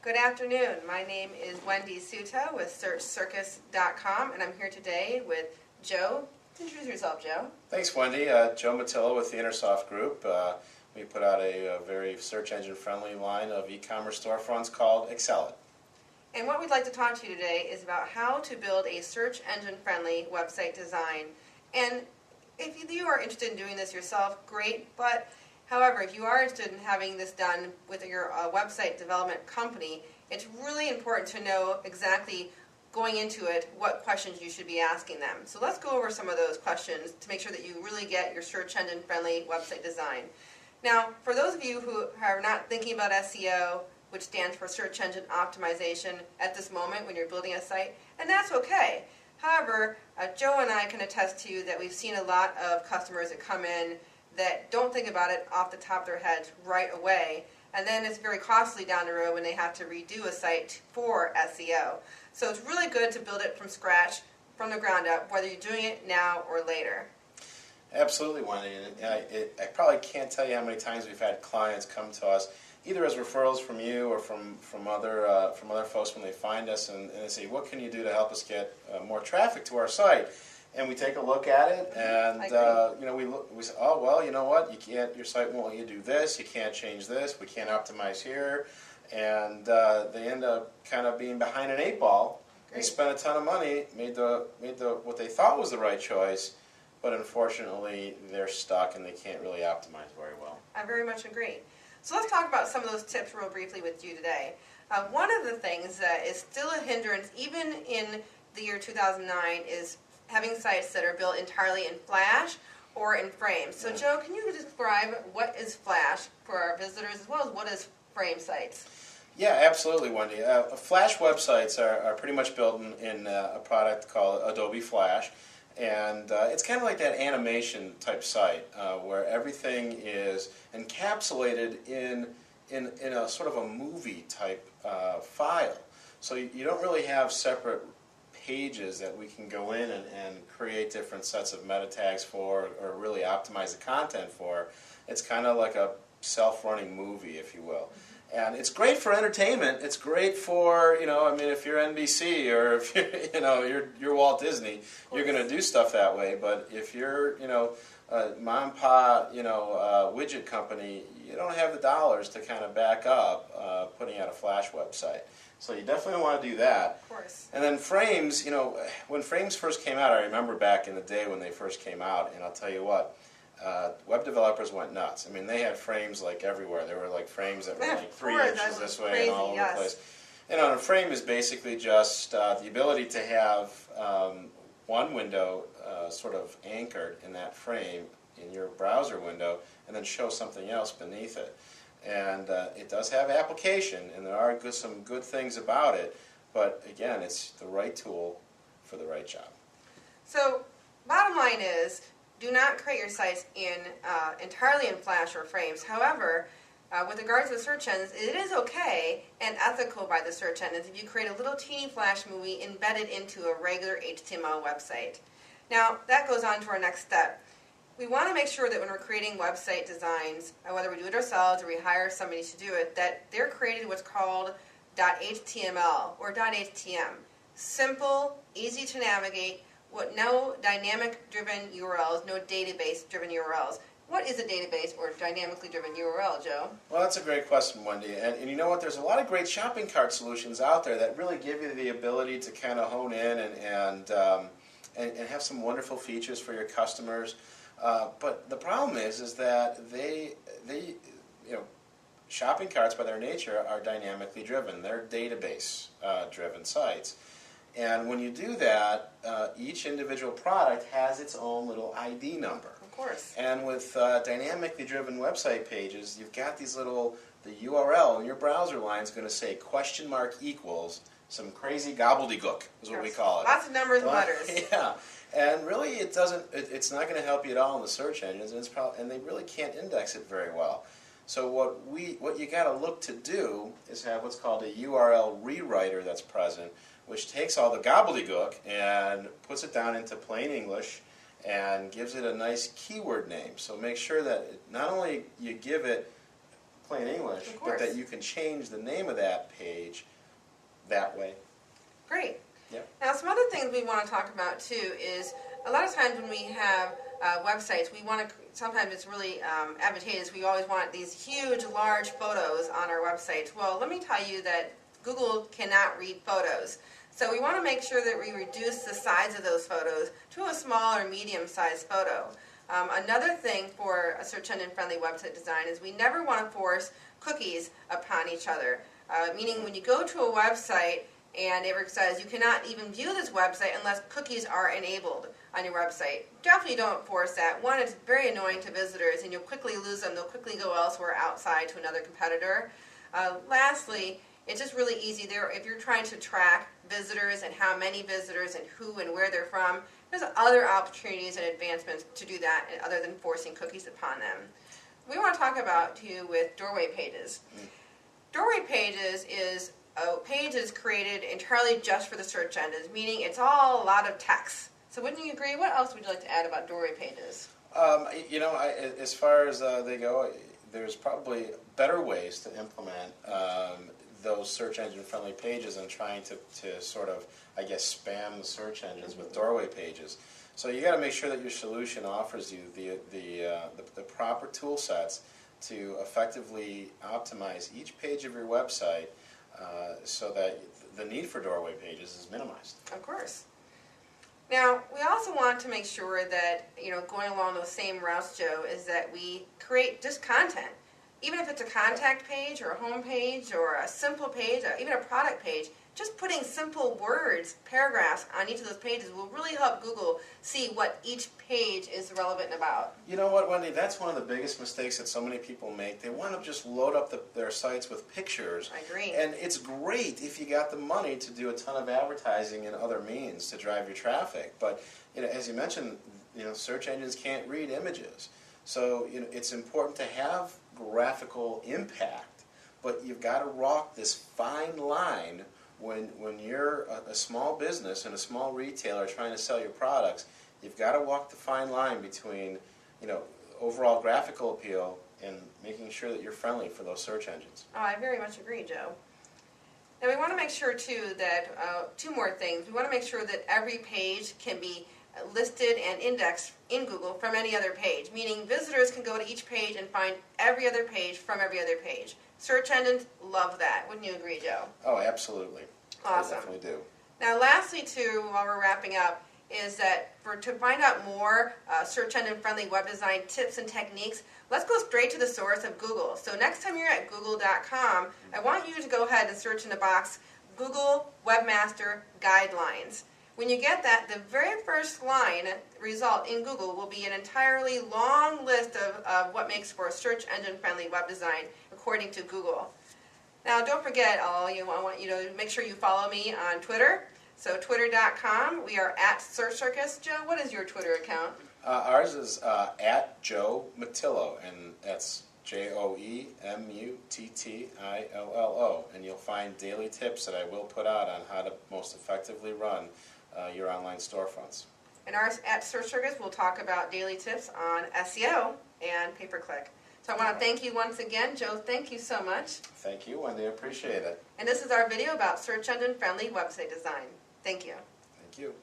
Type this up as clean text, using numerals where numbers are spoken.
Good afternoon. My name is Wendy Suto with SearchCircus.com, and I'm here today with Joe. Introduce yourself, Joe. Thanks, Wendy. Joe Matillo with the Intersoft Group. We put out a very search engine friendly line of e-commerce storefronts called Excel It. And what we'd like to talk to you today is about how to build a search engine friendly website design. And if you are interested in doing this yourself, great, but however, if you are interested in having this done with your website development company, it's really important to know exactly going into it what questions you should be asking them. So let's go over some of those questions to make sure that you really get your search engine friendly website design. Now, for those of you who are not thinking about SEO, which stands for search engine optimization at this moment when you're building a site, and that's okay. However, Joe and I can attest to you that we've seen a lot of customers that come in that don't think about it off the top of their heads right away, and then it's very costly down the road when they have to redo a site for SEO. So it's really good to build it from scratch, from the ground up, whether you're doing it now or later. Absolutely, Wendy. And I probably can't tell you how many times we've had clients come to us, either as referrals from you or from other folks when they find us and they say, "What can you do to help us get more traffic to our site?" And we take a look at it, and we say, "Oh well, you know what? Your site won't let you do this. You can't change this. We can't optimize here," and they end up kind of being behind an eight ball. Great. They spent a ton of money, made the what they thought was the right choice, but unfortunately they're stuck and they can't really optimize very well. I very much agree. So let's talk about some of those tips real briefly with you today. One of the things that is still a hindrance, even in the year 2009, is having sites that are built entirely in Flash or in frames. So Joe, can you describe what is Flash for our visitors as well as what is frame sites? Yeah, absolutely, Wendy. Flash websites are pretty much built in a product called Adobe Flash. And it's kind of like that animation type site where everything is encapsulated in a sort of a movie type file. So you don't really have separate pages that we can go in and create different sets of meta tags for or really optimize the content for. It's kind of like a self-running movie, if you will. And it's great for entertainment. It's great for, if you're NBC or if you're Walt Disney, you're going to do stuff that way. But if you're, a mom and pop, widget company, you don't have the dollars to kind of back up putting out a Flash website. So you definitely want to do that. Of course. And then frames, when frames first came out, I remember back in the day when they first came out, and I'll tell you what, web developers went nuts. I mean, they had frames like everywhere. There were like frames that were like 3 inches this way crazy, and all over the place. And a frame is basically just the ability to have one window sort of anchored in that frame in your browser window and then show something else beneath it. And it does have application, and there are some good things about it, but again, it's the right tool for the right job. So, bottom line is, do not create your sites entirely in Flash or frames. However, with regards to the search engines, it is okay and ethical by the search engines if you create a little teeny Flash movie embedded into a regular HTML website. Now, that goes on to our next step. We want to make sure that when we're creating website designs, whether we do it ourselves or we hire somebody to do it, that they're created what's called .html or .htm. Simple, easy to navigate, no dynamic-driven URLs, no database-driven URLs. What is a database or dynamically driven URL, Joe? Well, that's a great question, Wendy. And you know what? There's a lot of great shopping cart solutions out there that really give you the ability to kind of hone in and have some wonderful features for your customers. But the problem is that they shopping carts by their nature are dynamically driven. They're database driven sites. And when you do that, each individual product has its own little ID number. Of course. And with dynamically driven website pages, you've got these the URL in your browser line is going to say == some crazy gobbledygook is what we call it. Lots of numbers and letters. Yeah. And really, it's not going to help you at all in the search engines, and they really can't index it very well. So what you got to look to do is have what's called a URL rewriter that's present, which takes all the gobbledygook and puts it down into plain English and gives it a nice keyword name. So make sure that not only you give it plain English, Of but course. that you can change the name of that page that way. Great. Yep. Now, some other things we want to talk about too is a lot of times when we have websites, we want to. Sometimes it's really advantageous. We always want these huge, large photos on our websites. Well, let me tell you that Google cannot read photos. So we want to make sure that we reduce the size of those photos to a small or medium-sized photo. Another thing for a search engine-friendly website design is we never want to force cookies upon each other. Meaning when you go to a website and it says you cannot even view this website unless cookies are enabled on your website, definitely don't force that. One, it's very annoying to visitors and you'll quickly lose them. They'll quickly go elsewhere outside to another competitor. Lastly, it's just really easy there if you're trying to track visitors and how many visitors and who and where they're from. There's other opportunities and advancements to do that other than forcing cookies upon them. We want to talk about too with doorway pages. Doorway pages is a page that is created entirely just for the search engines, meaning it's all a lot of text. So wouldn't you agree? What else would you like to add about doorway pages? As far as they go, there's probably better ways to implement those search engine friendly pages and trying to sort of, I guess, spam the search engines with doorway pages. So you got to make sure that your solution offers you the proper tool sets to effectively optimize each page of your website so that the need for doorway pages is minimized. Of course. Now, we also want to make sure that, going along those same routes, Joe, is that we create just content. Even if it's a contact page or a home page or a simple page, or even a product page, just putting simple words, paragraphs on each of those pages will really help Google see what each page is relevant about. You know what, Wendy? That's one of the biggest mistakes that so many people make. They want to just load up their sites with pictures. I agree. And it's great if you got the money to do a ton of advertising and other means to drive your traffic. But as you mentioned, search engines can't read images. So it's important to have graphical impact, but you've got to walk this fine line when you're a small business and a small retailer trying to sell your products. You've got to walk the fine line between overall graphical appeal and making sure that you're friendly for those search engines. Oh, I very much agree, Joe. Now we want to make sure too that two more things. We want to make sure that every page can be listed and indexed in Google from any other page, meaning visitors can go to each page and find every other page from every other page. Search engines love that. Wouldn't you agree, Joe? Oh, absolutely. Awesome. They definitely do. Now, lastly, too, while we're wrapping up, is that to find out more search engine-friendly web design tips and techniques, let's go straight to the source of Google. So next time you're at google.com, I want you to go ahead and search in the box Google Webmaster Guidelines. When you get that, the very first line result in Google will be an entirely long list of what makes for a search engine-friendly web design according to Google. Now, don't forget, I want you to make sure you follow me on Twitter. So twitter.com, we are at Search Circus. Joe, what is your Twitter account? Ours is at Joe Mattillo, and that's JoeMuttillO. And you'll find daily tips that I will put out on how to most effectively run your online storefronts. And ours at Search Circus, we'll talk about daily tips on SEO and pay-per-click. So I want to thank you once again. Joe, thank you so much. Thank you, Wendy. I appreciate it. And this is our video about search engine-friendly website design. Thank you. Thank you.